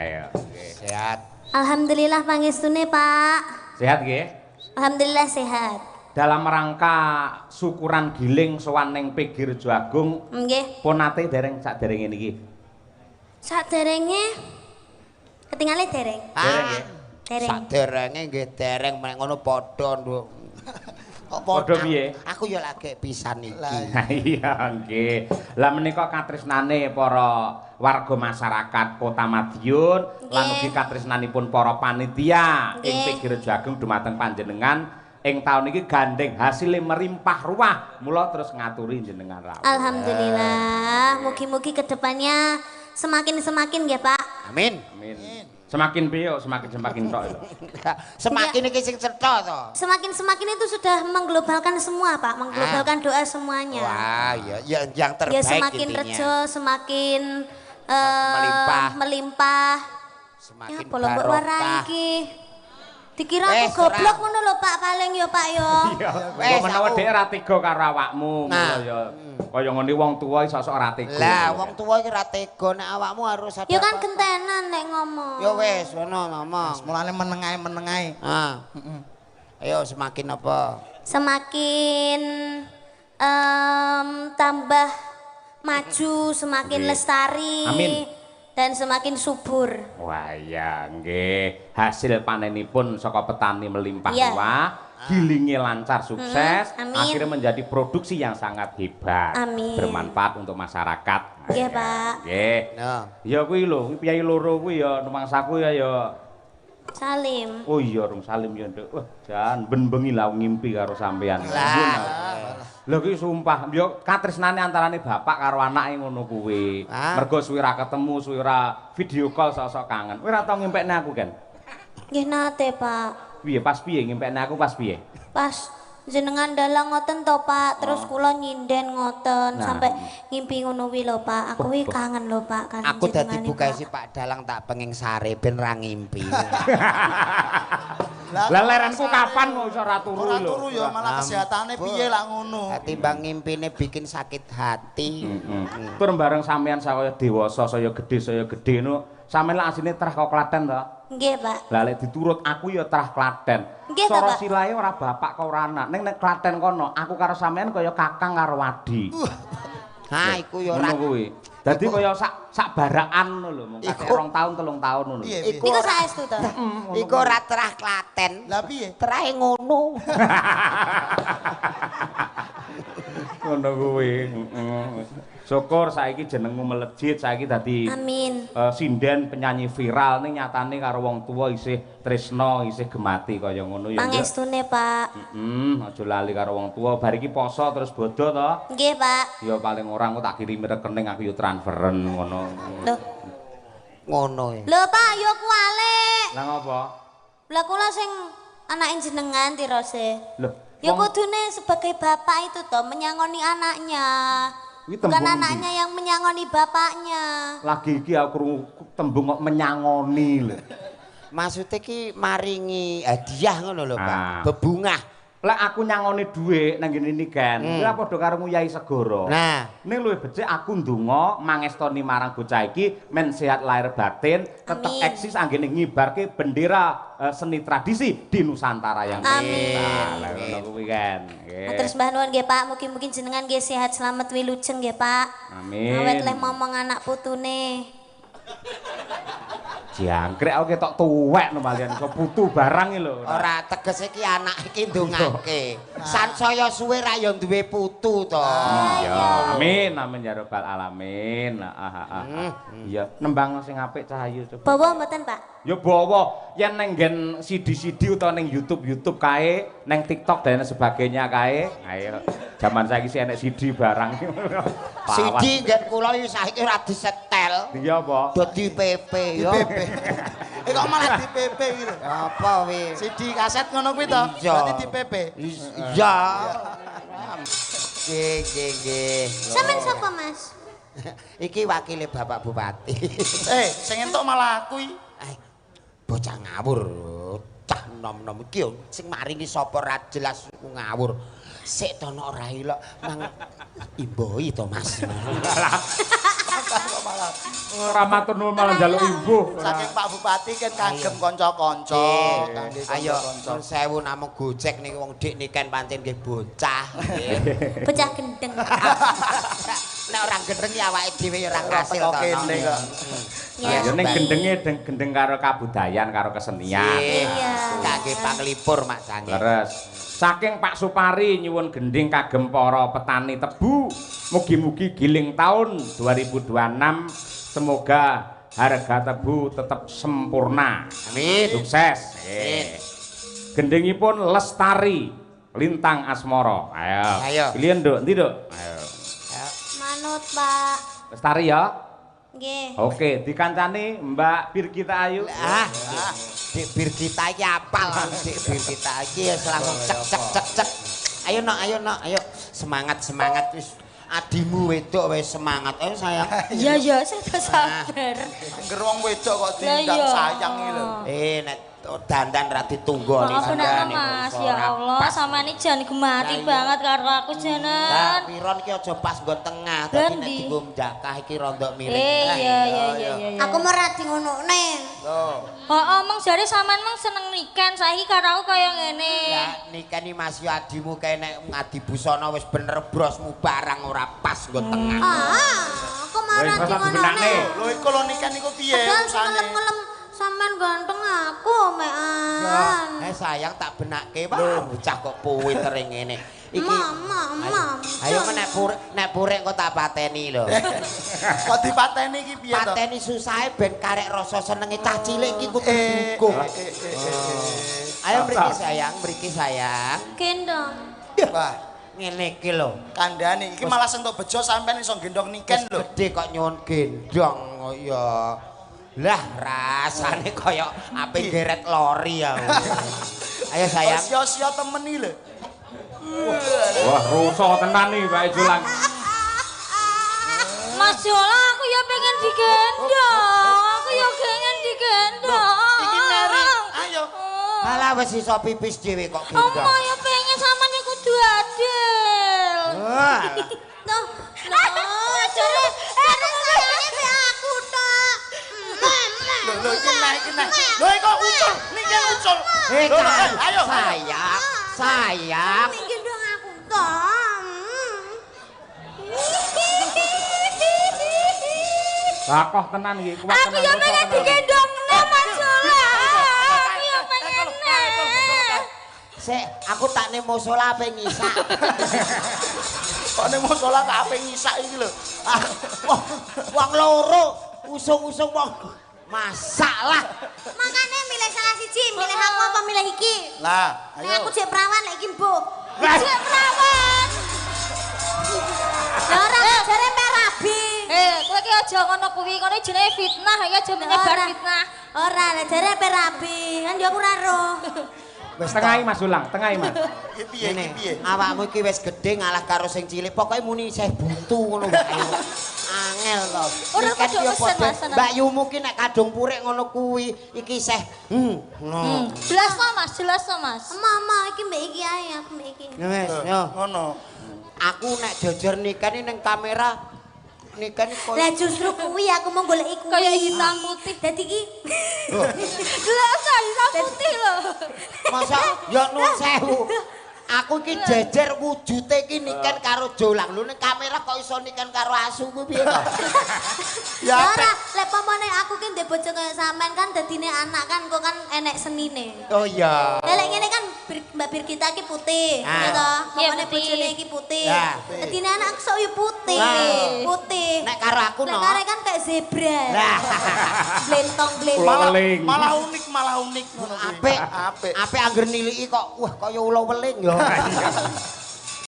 Ayo, sehat. Alhamdulillah pangestune, Pak. Sehat nggih? Alhamdulillah sehat. Dalam rangka syukuran giling sowan ning Pegi Rejo Agung, Nggih. pun nate dereng saderenge niki. Saderenge ketinggalan dereng. Dereng nggih. Dereng. Saderenge nggih dereng mek ngono padha, Nduk. Kok Padha piye? Aku ya lagi pisan iki. Lah iya nggih. Lah menika katresnane para warga masyarakat Kota Madiun lan ugi katresnanipun para panitia ing Pegi Rejo Agung dumateng panjenengan ing taun iki gandeng hasilé merimpah ruah. Mula terus ngaturi jenengan rawuh. Alhamdulillah. Mugi-mugi kedepannya semakin nggih, Pak. Amin. Amin. Semakin piye semakin tok lho. Semakin iki sing cetha to. Semakin itu sudah mengglobalkan semua, Pak. Mengglobalkan doa semuanya. Wah, ya yang terbaik Ya semakin intinya. rejo, semakin melimpah. Ya Semakin bolong mbok warai barokah. iki. Dikira aku goblok ngono lho, Pak, paling ya, Pak ya. Iya. Kok menawa dhek ora tega karo awakmu, Nah. mula ya kaya ngene wong tuwa iso-iso ora tega. Lah, wong tuwa iki ra tega nek awakmu harus ada. Ya kan gentenan nek ngomong. Ya wis, ngono ngomong. Mulane menengae. Ah. Ayo semakin apa? Semakin tambah maju, semakin lestari. Amin. Dan semakin subur. Wah iya nggih, hasil panenipun saka petani melimpah Iya. ruah, gilinge lancar sukses, amin. akhirnya menjadi produksi yang sangat hebat, Amin. bermanfaat untuk masyarakat. Nggih, Pak. Nggih. Nah. Ya kuwi lho, piyai loro kuwi ya numangsaku ya Salim. oh iya rung salim ya Nduk. Wah, jan ben-bengi lah ngimpi karo sampean. Lho ki sumpah, yo katresnane antarane bapak karo anake ngono kuwi. Mergo suwi ra ketemu, suwi ora video call sok-sok kangen. Kowe ora tau ngempekne aku kan? Nggih nate, Pak. Piye pas piye ngempekne aku pas piye? Pas jenengan dalang ngoten to, Pak. Terus kula nyinden ngoten Nah. sampai ngimpi ngono kuwi lho, Pak. Aku wi kangen lho, Pak, kan Aku dadi jenengane, bukae Pak. si Pak Dalang tak penging sare ben ra ngimpi. Lah lerenku kapan kok iso ora turu Ora lho? turu ya malah kesehatane piye lah ngono. Timbang ngimpine bikin sakit hati. Tur bareng sampean saya dewasa, saya gedhe no. Sampeyan lak asline trah kok Klaten to? Nggih, Pak. Lah lek diturut aku ya trah Klaten. Nggih, Cara Bapak. silahe ora bapak kok ora anak. Ning nek Klaten kono, aku karo sampean kaya kakang karo wadi. Ha iku ya ora. Ngono kuwi. Dadi kaya sak barakan ngono lho, mung kakek 2 tahun 3 tahun ngono. Piye? Niku saestu to. Iku ora terah Klaten. Lah piye? Terahe ngono. Ngono kuwi. Syukur saiki jenengmu melejit, saiki dadi Amin. sinden penyanyi viral ning nyatane karo wong tuwa isih tresna, isih gemati kaya ngono ya. Pangestune, Pak. Aja lali karo wong tuwa. Bar iki poso terus bodho to. Nggih, Pak. Ya paling ora engko tak kirimi rekening aku yo transferen ngono. Loh. Ngono ya. Lho, Pak, yo kualik. Lah ngopo? Lah kula sing anake jenengan tirose. Loh, Ya wong- kudune sebagai bapak itu toh menyangoni anaknya. Kuwi Bukan tembung anaknya yang menyangoni bapaknya. lagi iki aku krungu tembung kok menyangoni lho. Maksudnya ki maringi hadiah ngono lho, Pak. Ah. Bebungah. Lah aku nyangoni dhuwit nang ngene iki kan. Kuwi padha karo Yai Segara. Nah, Ning luwih becik aku ndonga mangestoni marang bocah iki men sehat lahir batin, tetep Amin. eksis anggene ngibarke bendera seni tradisi di Nusantara yang Amin. tercinta. Lah ngono kuwi kan. Nggih. Terus mbah nuwun nggih Pak, mugi-mugi jenengan nggih sehat selamat wilujeng nggih Pak. Amin. Awet leh momong anak putune. Jangkrik aku ketok tuwek no malian iso putu barang iki lho. ora tegese ki anak iki ndongake. Sansaya suwe ra ya duwe putu to. Iya, amin amin ya rabbal alamin. Iya, nembang sing apik Cahayu coba. Bawa mboten Pak? Ya bawa yen neng nggen CD-CD utawa neng YouTube kae, neng TikTok dan sebagainya kae. Ayo, zaman saiki sih enek CD barang. Sidi nggen kula iki saiki ora disetel. Iya apa? Dadi PP yo. Kok malah di PP gitu. Apa wi? CD kaset ngono kuwi to. Iya. Berarti di PP. Iya. Nggih. Sampeyan sapa Mas? Iki wakile Bapak Bupati. Sing entuk malah aku iki. Bocah ngawur. Cah nom-nom iki yo sing maringi sapa ra jelas ngawur. Sik to nek ora ilok nang imboi to Mas. Kok malah Ora matur nuwun malah njaluk imbuh. saking Pak Bupati kan kagem kanca-kanca. Kangge Ayo, kanca-kanca. nun sewu namung Gojek niki wong dik niken pancen nggih bocah. Bocah gendeng. Nek ora gendeng ya awake dhewe ya ora kasil Teko to. kene kok. Ya. Ya ning gendenge gendeng karo kabudayan karo kesenian. Iya. Kangge panglipur Mak Sange. Leres. Saking Pak Supari nyuwun gending kagem para petani tebu. Mugi-mugi giling tahun 2026 semoga harga tebu tetap sempurna. Amin. Sukses. Gendingipun Lestari Lintang Asmara. Ayo. Ayo. Pilihan, Nduk. Endi, Nduk? Ayo. Manut, Pak. Lestari ya. Nggih. Oke, dikancani Mbak Birgita Ayu. Dik Birgita iki apal, Dik Birgita iki ya langsung cek. Ayo nok, ayo. Semangat wis. Adimu wedok wis semangat. Ayo sayang. Iya, saya udah sabar. Angger wong wedok kok Lah diundang iya. sayang iki lho. Nek dandan ra ditunggoni Maaf benar sandane. Mas, ya Allah, sama ini jangan gemati Lah, iya. banget karo aku Lah, janan. piron iki aja pas nggon tengah, dadi nek Dendi. dienggo jakah iki rondok miring. Iya. Aku mau rati ngonokne. Loh. Omong jare sampean meng seneng niken, saiki karo aku kaya ngene. Lah nikeni Mas yo adimu kae nek ngadi busana wis bener brosmu barang ora pas nggon tengah. Aku mau Wis, rati rasa ngonokne. dibenakne. Lho iku lho nikan iku piye Padahal usane? ngelem-ngelem sampean ganteng aku, mean. Sayang tak benakke wah bocah kok puwiter ngene. Iki Mam. Ayo nek purek kok tak pateni lho. Kok dipateni iki piye to? Pateni susahe ben karek rasa senenge cah cilik iki kudu dukung. Ayo mriki sayang. Gendong. Wah, Ngene iki lho. kandhane iki malah sentuk bejo sampean iso gendong niken lho. Gede kok nyuwun gendong kok ya. Lah rasane kaya ape geret lori ya. Ayo sayang. Sia-sia temen iki lho. Wah, rusak tenan nih Mbak Julang. Mas Jola, aku ya pengen digendong. Aku ya pengen digendong. Iki Mary, ayo. Alah wis iso pipis dhewe kok Oma gendong. ya pengen sampean iku kudu adil. Wah. Tuh, jare sayangnya be aku tok. Lho iki naik. Lho iku ucul, niken ucul. Lho, ayo. Sayang. Gendong aku tok. Lakoh tenan iki, kuat Aku tenan. ya rusak pengen tenan. digendong Mas Jola. Aku ya pengen. Sik, aku tak ning musala ape ngisak. Kok ning musala kok ape ngisak iki lho. Wong loro usung-usung wong masalah. Makanya milih salah siji, milih aku apa milih iki? Lah, Nek ayo. aku jek perawan lek iki mbok. Jek perawan. Ya ora jare perabi. Kowe ki aja ngono kuwi, ngono jenenge fitnah, ya aja menyebar fitnah. Ora lek jare perabi, kan yo aku ora roh. Wis Tengahi Mas Julang, tengahi Mas. Iki piye iki piye? Awakmu iki wis gedhe ngalah karo sing cilik. Pokoke muni isih buntu ngono wae. Angel to. Ora Iki kan kudu yo pesen, padha. Mas, tenan. Mbak Yumu ki nek kadung purek ngono kuwi iki isih no. Jelas to Mas. Mama iki mbek iki ae, aku mbek iki. Wis yo. Ngono. Aku nek jujur nikah ning kamera nikah ni koyo Lah justru kuwi aku mau golek kuwi. Kayak hitam putih. Dadi iki Jelas hitam putih lho. masa ya nuwun sewu. Aku iki jejer wujute iki niken karo jolang. Lho ning kamera kok iso niken karo asu kuwi piye to? Ya Ya ora, lek pamane aku ki ndek bojo kaya sampean kan dadine anak kan kok kan enek senine. Oh iya. Lah lek ngene kan Mbak Birgita ki putih, Ah. ya toh? Iya, Pamane putih. bojone iki putih. Lah. Dadine anak sok yo putih. Lah. Putih. Nek karo aku Nek no. kare kan kayak zebra. Lah. Blentong-blentong. Ulo weling. Malah unik ngono kuwi. Apik. Apik. Apik angger niliki kok wah kaya ula weling ya.